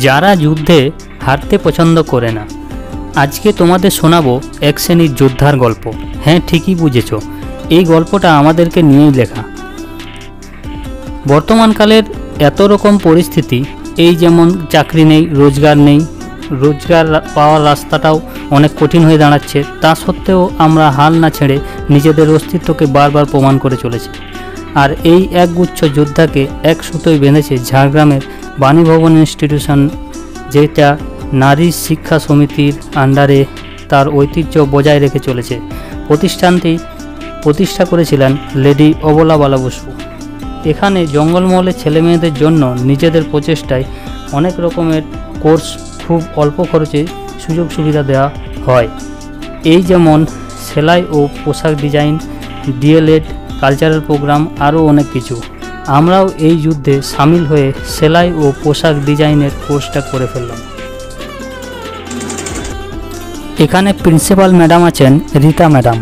যারা যুদ্ধে হারতে পছন্দ করে না। আজকে তোমাদের শোনাবো এক শ্রেণীর যোদ্ধার গল্প। হ্যাঁ, ঠিকই বুঝেছ, এই গল্পটা আমাদেরকে নিয়েই লেখা। বর্তমানকালের এত রকম পরিস্থিতি, এই যেমন চাকরি নেই, রোজগার পাওয়ার রাস্তাটাও অনেক কঠিন হয়ে দাঁড়াচ্ছে। তা সত্ত্বেও আমরা হাল না ছেড়ে নিজেদের অস্তিত্বকে বারবার প্রমাণ করে চলেছি। আর এই একগুচ্ছ যোদ্ধাকে এক সুতোয় বেঁধেছে ঝাড়গ্রামের বাণীভবন ইনস্টিটিউশন, যেটা নারী শিক্ষা সমিতির আন্ডারে তার ঐতিহ্য বজায় রেখে চলেছে। প্রতিষ্ঠানটি প্রতিষ্ঠা করেছিলেন লেডি অবলাবালা বসু। এখানে জঙ্গলমহলের ছেলেমেয়েদের জন্য নিজেদের প্রচেষ্টায় অনেক রকমের কোর্স খুব অল্প খরচে সুযোগ সুবিধা দেওয়া হয়। এই যেমন সেলাই ও পোশাক ডিজাইন, ডিএলএড, কালচারাল প্রোগ্রাম, আরও অনেক কিছু। আমরাও এই যুদ্ধে সামিল হয়ে সেলাই ও পোশাক ডিজাইনের কোর্সটা করে ফেললাম। এখানে প্রিন্সিপাল ম্যাডাম আছেন রীতা ম্যাডাম।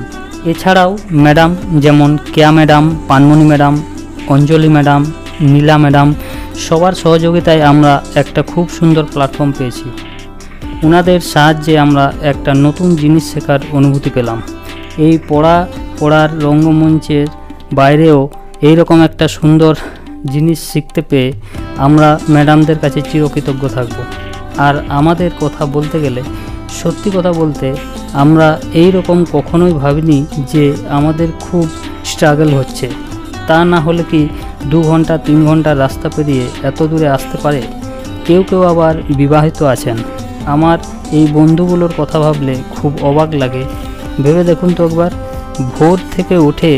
এছাড়াও ম্যাডাম যেমন কেয়া ম্যাডাম, পানমণি ম্যাডাম, অঞ্জলি ম্যাডাম, নীলা ম্যাডাম, সবার সহযোগিতায় আমরা একটা খুব সুন্দর প্ল্যাটফর্ম পেয়েছি। ওনাদের সাহায্যে আমরা একটা নতুন জিনিস শেখার অনুভূতি পেলাম। এই পড়ার রঙ্গমঞ্চের বাইরেও এই রকম একটা সুন্দর জিনিস শিখতে পেয়ে আমরা ম্যাডামদের কাছে চিরকৃতজ্ঞ থাকব। আর আমাদের কথা বলতে গেলে, সত্যি কথা বলতে, আমরা এই রকম কখনোই ভাবিনি যে আমাদের খুব স্ট্রাগল হচ্ছে। তা না হলে কি 2 ঘন্টা 3 ঘন্টা রাস্তা পেরিয়ে এত দূরে আসতে পারে? কেউ আবার বিবাহিত আছেন। আমার এই বন্ধুগুলোর কথা ভাবলে খুব অবাক লাগে। ভেবে দেখুন তো একবার, ভোর থেকে উঠে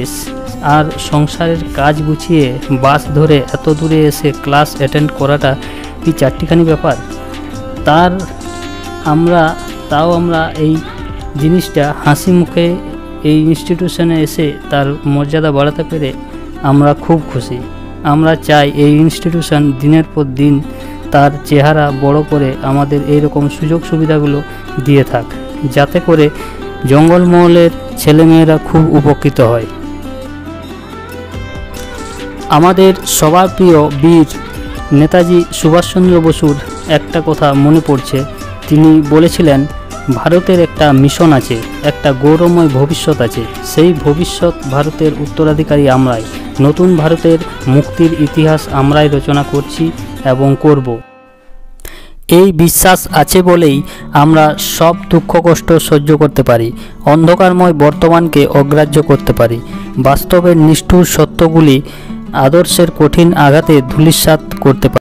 আর সংসারের কাজ গুছিয়ে বাস ধরে এত দূরে এসে ক্লাস অ্যাটেন্ড করাটা কি চারটিখানি ব্যাপার? তাও আমরা এই জিনিসটা হাসি মুখে এই ইনস্টিটিউশনে এসে তার মর্যাদা বাড়াতে পেরে আমরা খুব খুশি। আমরা চাই এই ইনস্টিটিউশন দিনের পর দিন তার চেহারা বড় করে আমাদের এইরকম সুযোগ সুবিধাগুলো দিয়ে থাক, যাতে করে জঙ্গলমহলের ছেলেমেয়েরা খুব উপকৃত হয়। আমাদের সবার প্রিয় বীর নেতাজি সুভাষচন্দ্র বসুর একটা কথা মনে পড়ছে। তিনি বলেছিলেন, ভারতের একটা মিশন আছে, একটা গৌরবময় ভবিষ্যৎ আছে। সেই ভবিষ্যৎ ভারতের উত্তরাধিকারী আমরাই। নতুন ভারতের মুক্তির ইতিহাস আমরাই রচনা করছি এবং করব। এই বিশ্বাস আছে বলেই আমরা সব দুঃখ কষ্ট সহ্য করতে পারি, অন্ধকারময় বর্তমানকে অগ্রাহ্য করতে পারি, বাস্তবের নিষ্ঠুর সত্যগুলি আদর্শের কঠিন আঘাতে ধূলিসাৎ করতে পারি।